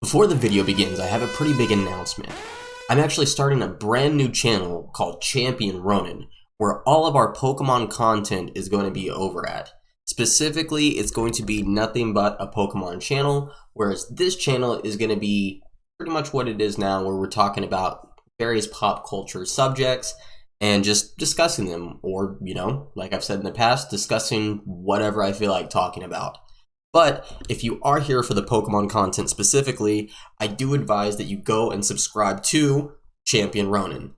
Before the video begins, I have a pretty big announcement. I'm actually starting a brand new channel called Champion Ronin, where all of our Pokemon content is going to be over at. Specifically, it's going to be nothing but a Pokemon channel, whereas this channel is going to be pretty much what it is now, where we're talking about various pop culture subjects and just discussing them, or, like I've said in the past, discussing whatever I feel like talking about. But if you are here for the Pokemon content specifically, I do advise that you go and subscribe to Champion Ronin.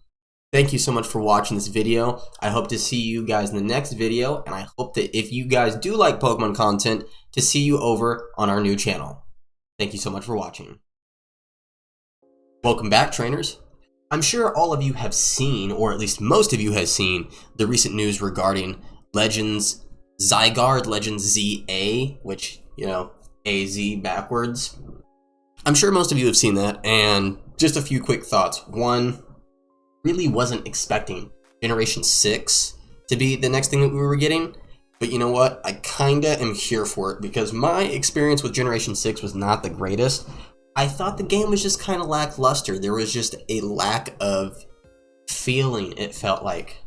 Thank you so much for watching this video. I hope to see you guys in the next video, and I hope that if you guys do like Pokemon content, to see you over on our new channel. Thank you so much for watching. Welcome back, trainers. I'm sure all of you have seen, or at least most of you have seen, the recent news regarding Legends Zygarde, Legends ZA, which, AZ backwards. I'm sure most of you have seen that, and just a few quick thoughts. One, really wasn't expecting Generation 6 to be the next thing that we were getting, but you know what? I kinda am here for it, because my experience with Generation 6 was not the greatest. I thought the game was just kind of lackluster. There was just a lack of feeling, it felt like.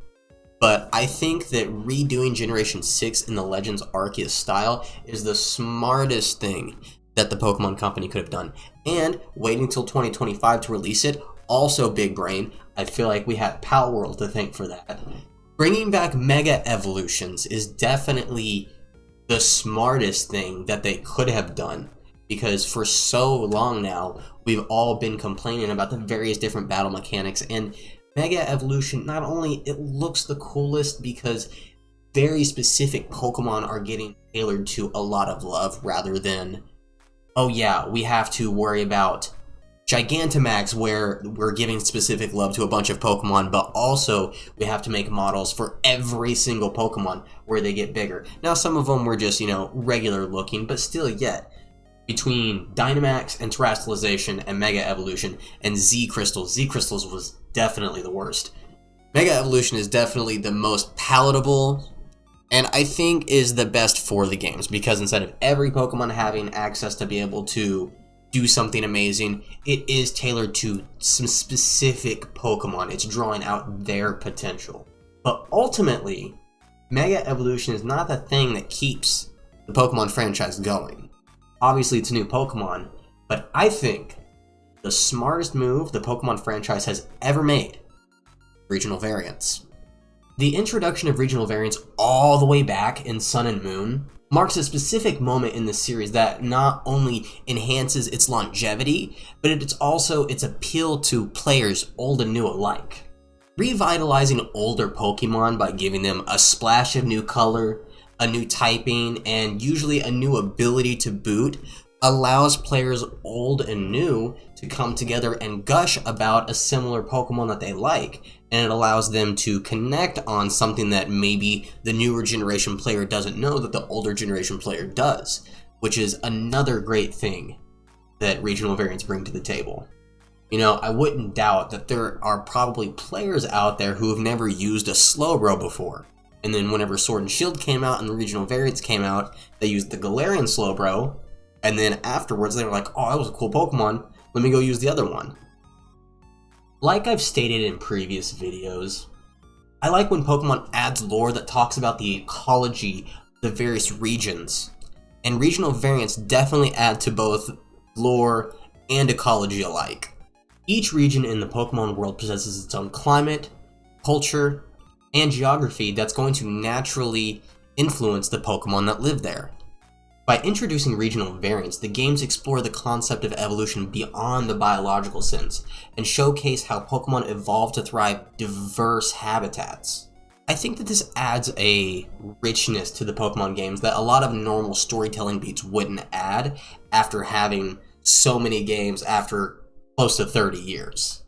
But I think that redoing Generation 6 in the Legends Arceus style is the smartest thing that the Pokemon Company could have done. And waiting until 2025 to release it, also big brain. I feel like we have Palworld to thank for that. Bringing back Mega Evolutions is definitely the smartest thing that they could have done. Because for so long now, we've all been complaining about the various different battle mechanics, and Mega Evolution, not only it looks the coolest because very specific Pokemon are getting tailored to a lot of love rather than, oh yeah, we have to worry about Gigantamax where we're giving specific love to a bunch of Pokemon, but also we have to make models for every single Pokemon where they get bigger. Now some of them were just, regular looking, but still yet. Between Dynamax and Terastallization and Mega Evolution and Z-Crystals was definitely the worst. Mega Evolution is definitely the most palatable, and I think is the best for the games, because instead of every Pokemon having access to be able to do something amazing, it is tailored to some specific Pokemon. It's drawing out their potential. But ultimately, Mega Evolution is not the thing that keeps the Pokemon franchise going. Obviously, it's a new Pokemon, but I think the smartest move the Pokemon franchise has ever made: regional variants. The introduction of regional variants all the way back in Sun and Moon marks a specific moment in the series that not only enhances its longevity, but it's also its appeal to players old and new alike. Revitalizing older Pokemon by giving them a splash of new color, a new typing, and usually a new ability to boot allows players old and new to come together and gush about a similar Pokemon that they like, and it allows them to connect on something that maybe the newer generation player doesn't know that the older generation player does, which is another great thing that regional variants bring to the table. I wouldn't doubt that there are probably players out there who have never used a Slowbro before. And then whenever Sword and Shield came out and the regional variants came out, they used the Galarian Slowbro, and then afterwards they were like, oh, that was a cool Pokemon, let me go use the other one. Like I've stated in previous videos, I like when Pokemon adds lore that talks about the ecology of the various regions, and regional variants definitely add to both lore and ecology alike. Each region in the Pokemon world possesses its own climate, culture, and geography that's going to naturally influence the Pokemon that live there. By introducing regional variants, the games explore the concept of evolution beyond the biological sense, and showcase how Pokemon evolve to thrive diverse habitats. I think that this adds a richness to the Pokemon games that a lot of normal storytelling beats wouldn't add after having so many games after close to 30 years.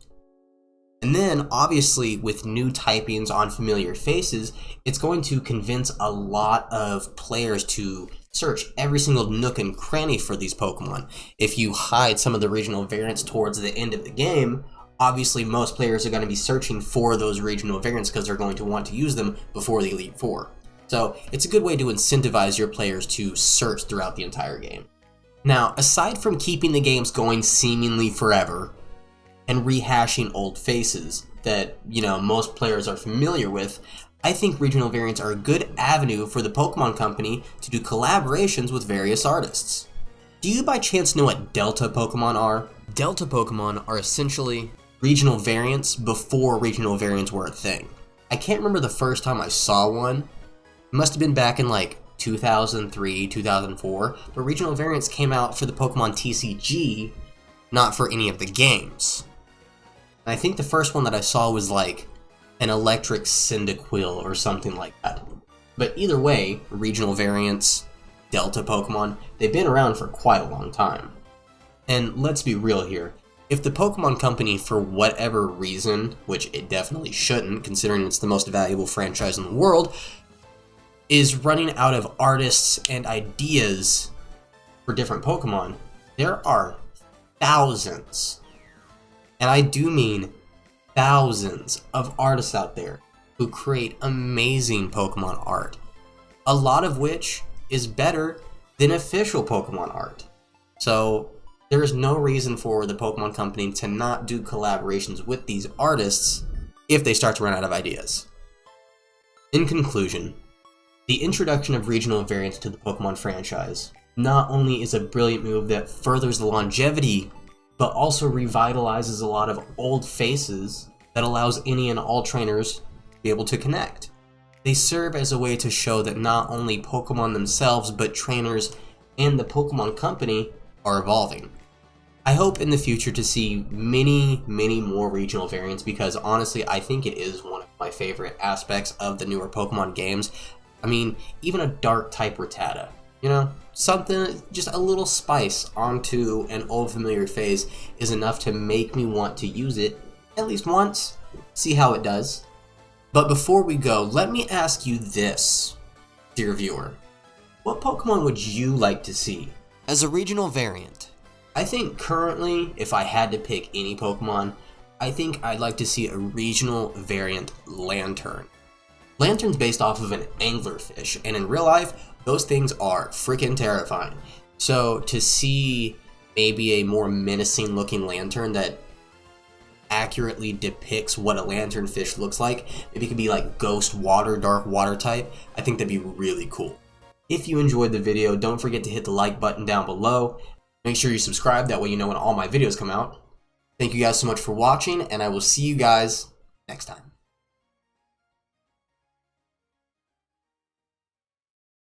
And then, obviously, with new typings on familiar faces, it's going to convince a lot of players to search every single nook and cranny for these Pokemon. If you hide some of the regional variants towards the end of the game, obviously most players are going to be searching for those regional variants because they're going to want to use them before the Elite Four. So, it's a good way to incentivize your players to search throughout the entire game. Now, aside from keeping the games going seemingly forever and rehashing old faces that, most players are familiar with, I think regional variants are a good avenue for the Pokemon Company to do collaborations with various artists. Do you by chance know what Delta Pokemon are? Delta Pokemon are essentially regional variants before regional variants were a thing. I can't remember the first time I saw one. It must have been back in 2003, 2004, but regional variants came out for the Pokemon TCG, not for any of the games. And I think the first one that I saw was an electric Cyndaquil or something like that. But either way, regional variants, Delta Pokemon, they've been around for quite a long time. And let's be real here. If the Pokemon Company, for whatever reason, which it definitely shouldn't, considering it's the most valuable franchise in the world, is running out of artists and ideas for different Pokemon, there are thousands, and I do mean thousands, of artists out there who create amazing Pokemon art, a lot of which is better than official Pokemon art. So there is no reason for the Pokemon Company to not do collaborations with these artists if they start to run out of ideas. In conclusion, the introduction of regional variants to the Pokemon franchise not only is a brilliant move that furthers the longevity, but also revitalizes a lot of old faces that allows any and all trainers to be able to connect. They serve as a way to show that not only Pokemon themselves, but trainers and the Pokemon Company are evolving. I hope in the future to see many, many more regional variants, because honestly, I think it is one of my favorite aspects of the newer Pokemon games. I mean, even a dark type Rattata, something, just a little spice onto an old familiar phase is enough to make me want to use it at least once, see how it does. But before we go, let me ask you this, dear viewer. What Pokemon would you like to see as a regional variant? I think currently, if I had to pick any Pokemon, I think I'd like to see a regional variant Lantern. Lantern's based off of an anglerfish, and in real life, those things are freaking terrifying. So to see maybe a more menacing looking Lantern that accurately depicts what a lanternfish looks like, maybe it could be like ghost water, dark water type, I think that'd be really cool. If you enjoyed the video, don't forget to hit the like button down below. Make sure you subscribe, that way you know when all my videos come out. Thank you guys so much for watching, and I will see you guys next time.